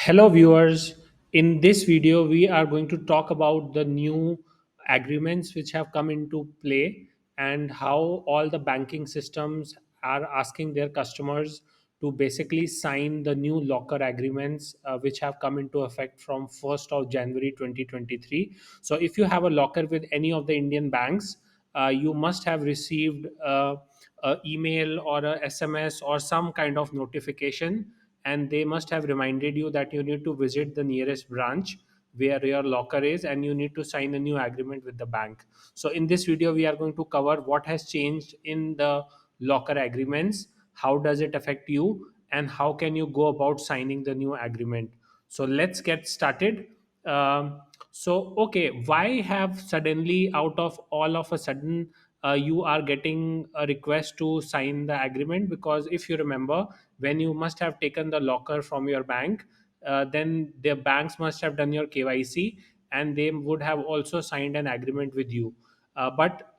Hello, viewers. In this video, we are going to talk about the new agreements which have come into play and how all the banking systems are asking their customers to basically sign the new locker agreements which have come into effect from 1st of January 2023. So, if you have a locker with any of the Indian banks, you must have received a email or a SMS or some kind of notification, and they must have reminded you that you need to visit the nearest branch where your locker is and you need to sign a new agreement with the bank. So in this video we are going to cover what has changed in the locker agreements, how does it affect you, and how can you go about signing the new agreement. So let's get started. Okay, why have suddenly, out of all of a sudden, you are getting a request to sign the agreement? Because if you remember, when you must have taken the locker from your bank, then the banks must have done your KYC and they would have also signed an agreement with you. But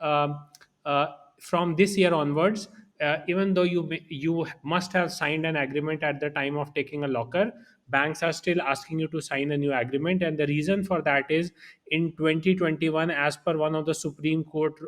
from this year onwards, even though you must have signed an agreement at the time of taking a locker, banks are still asking you to sign a new agreement. And the reason for that is, in 2021, as per one of the Supreme Court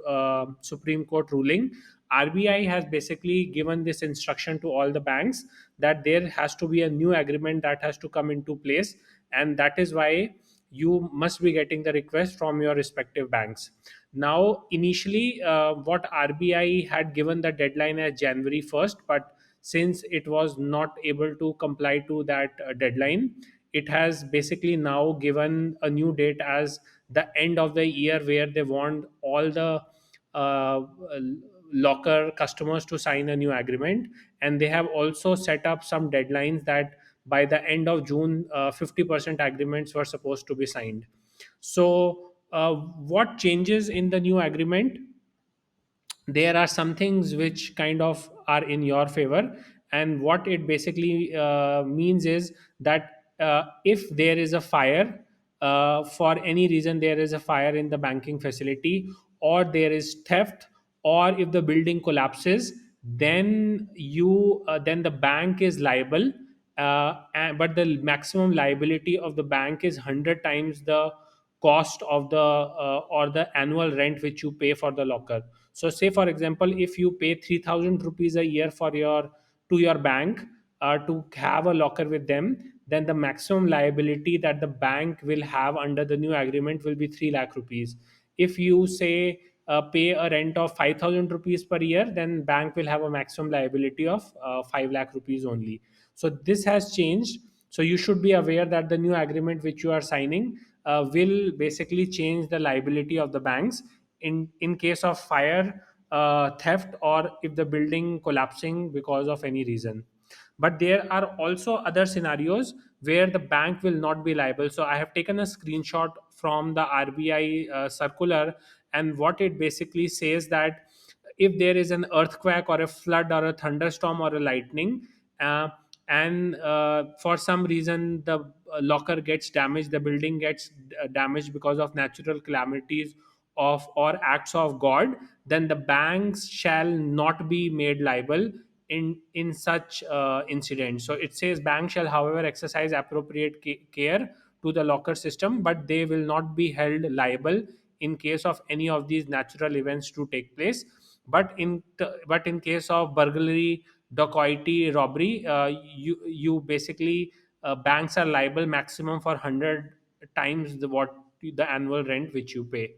ruling, RBI has basically given this instruction to all the banks that there has to be a new agreement that has to come into place, and that is why you must be getting the request from your respective banks. Now, initially, what RBI had given the deadline as January 1st, but since it was not able to comply to that deadline, it has basically now given a new date as the end of the year, where they want all the uh, locker customers to sign a new agreement. And they have also set up some deadlines that by the end of June, 50% agreements were supposed to be signed. So what changes in the new agreement? There are some things which kind of are in your favor, and what it basically means is that if there is a fire, for any reason there is a fire in the banking facility, or there is theft, or if the building collapses, then the bank is liable, but the maximum liability of the bank is 100 times the cost of the or the annual rent which you pay for the locker. So say for example, if you pay 3000 rupees a year for your to your bank to have a locker with them, then the maximum liability that the bank will have under the new agreement will be 3 lakh rupees. If you say pay a rent of 5000 rupees per year, then bank will have a maximum liability of 5 lakh rupees only. So this has changed. So you should be aware that the new agreement which you are signing will basically change the liability of the banks in case of fire, theft, or if the building collapsing because of any reason. But there are also other scenarios where the bank will not be liable. So I have taken a screenshot from the RBI circular, and what it basically says that if there is an earthquake or a flood or a thunderstorm or a lightning, uh, and for some reason the locker gets damaged, the building gets damaged because of natural calamities of or acts of God, then the banks shall not be made liable in such incidents. So it says bank shall however exercise appropriate care to the locker system, but they will not be held liable in case of any of these natural events to take place. But in case of burglary, dacoity, robbery, you basically, banks are liable maximum for 100 times the annual rent which you pay.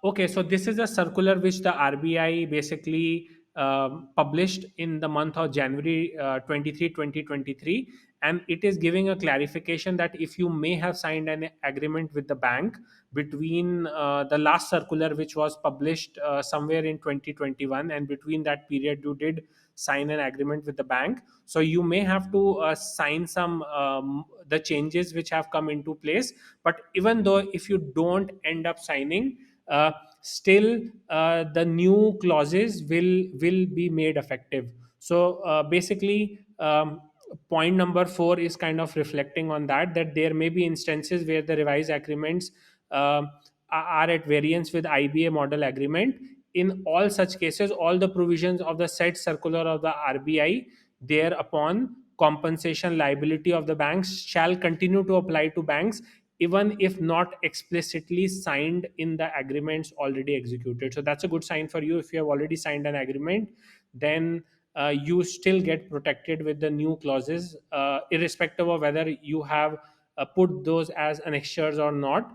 Okay, so this is a circular which the RBI basically published in the month of January 23, 2023. And it is giving a clarification that if you may have signed an agreement with the bank between the last circular, which was published somewhere in 2021, and between that period you did sign an agreement with the bank, so you may have to sign some the changes which have come into place. But even though if you don't end up signing, still the new clauses will be made effective. So basically, point number 4 is kind of reflecting on that there may be instances where the revised agreements are at variance with IBA model agreement. In all such cases, all the provisions of the said circular of the RBI thereupon compensation liability of the banks shall continue to apply to banks even if not explicitly signed in the agreements already executed. So that's a good sign for you. If you have already signed an agreement, then you still get protected with the new clauses, irrespective of whether you have put those as annexures or not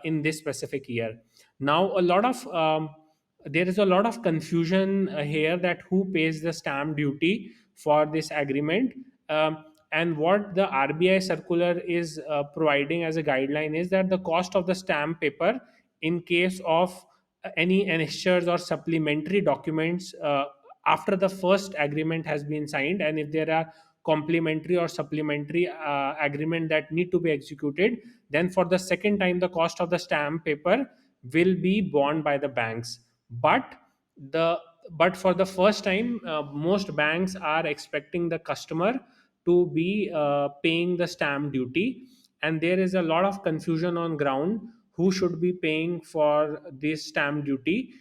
in this specific year. Now, there is a lot of confusion here, that who pays the stamp duty for this agreement. And what the RBI circular is providing as a guideline is that the cost of the stamp paper in case of any annexures or supplementary documents after the first agreement has been signed, and if there are complementary or supplementary agreement that need to be executed, then for the second time the cost of the stamp paper will be borne by the banks. The but for the first time, most banks are expecting the customer to be paying the stamp duty, and there is a lot of confusion on ground who should be paying for this stamp duty.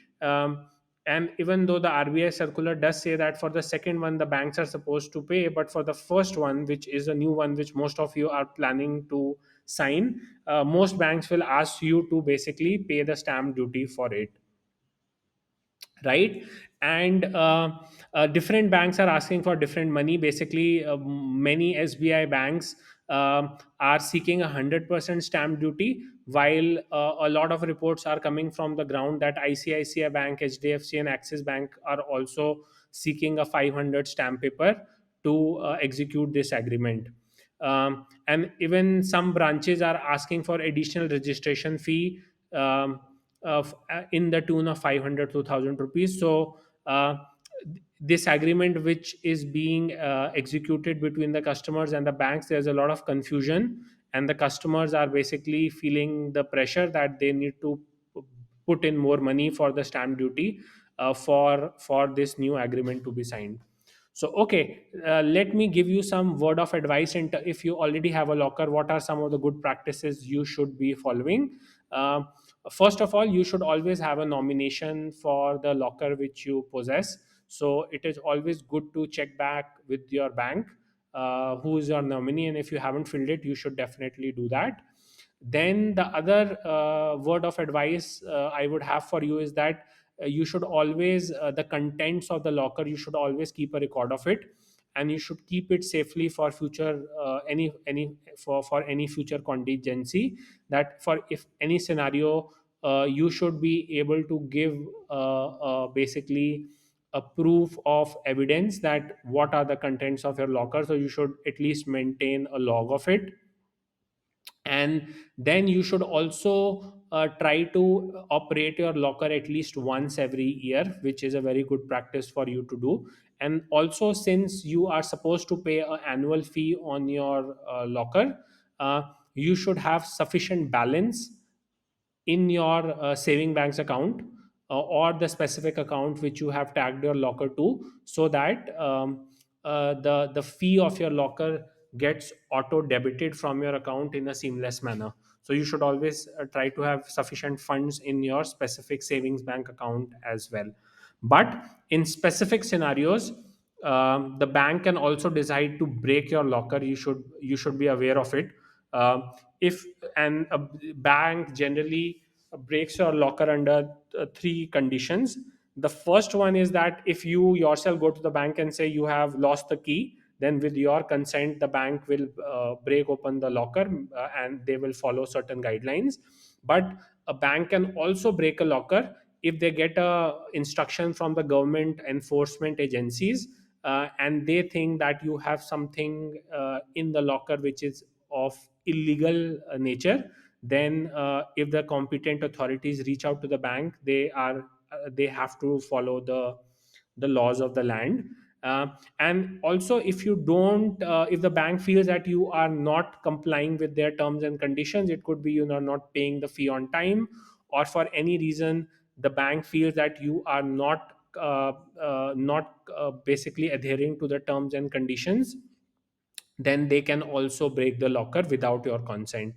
And even though the RBI circular does say that for the second one the banks are supposed to pay, but for the first one, which is a new one which most of you are planning to sign, most banks will ask you to basically pay the stamp duty for it, right? And different banks are asking for different money. Basically, many SBI banks are seeking 100% stamp duty, while a lot of reports are coming from the ground that ICICI Bank, HDFC, and Axis Bank are also seeking a 500 stamp paper to execute this agreement. And even some branches are asking for additional registration fee, in the tune of 500 to 1000 rupees. So this agreement which is being executed between the customers and the banks, there's a lot of confusion, and the customers are basically feeling the pressure that they need to put in more money for the stamp duty for this new agreement to be signed. So, okay, let me give you some word of advice. And if you already have a locker, what are some of the good practices you should be following? Uh, First of all, you should always have a nomination for the locker which you possess. So, it is always good to check back with your bank who is your nominee, and if you haven't filled it, you should definitely do that. Then the other word of advice I would have for you is that you should always the contents of the locker, you should always keep a record of it, and you should keep it safely for future any for any future contingency, that for if any scenario, you should be able to give basically a proof of evidence that what are the contents of your locker. So you should at least maintain a log of it. And then you should also try to operate your locker at least once every year, which is a very good practice for you to do. And also, since you are supposed to pay an annual fee on your locker, you should have sufficient balance in your saving banks account, or the specific account which you have tagged your locker to, so that the fee of your locker gets auto debited from your account in a seamless manner. So you should always try to have sufficient funds in your specific savings bank account as well. But in specific scenarios, the bank can also decide to break your locker. You should be aware of it. If and a bank generally breaks your locker under three conditions. The first one is that if you yourself go to the bank and say you have lost the key, then with your consent the bank will break open the locker, and they will follow certain guidelines. But a bank can also break a locker if they get a instruction from the government enforcement agencies, and they think that you have something in the locker which is of illegal nature. Then if the competent authorities reach out to the bank, they have to follow the laws of the land. And also, if you don't if the bank feels that you are not complying with their terms and conditions, it could be you are not paying the fee on time, or for any reason the bank feels that you are not basically adhering to the terms and conditions, then they can also break the locker without your consent.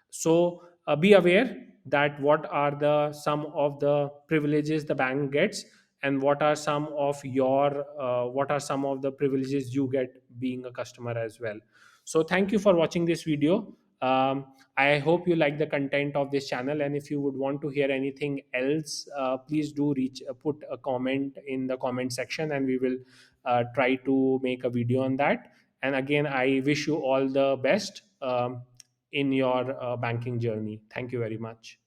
So be aware that what are the some of the privileges the bank gets, and what are some of the privileges you get being a customer as well. So thank you for watching this video. I hope you like the content of this channel, and if you would want to hear anything else, please do put a comment in the comment section, and we will try to make a video on that. And again, I wish you all the best in your banking journey. Thank you very much.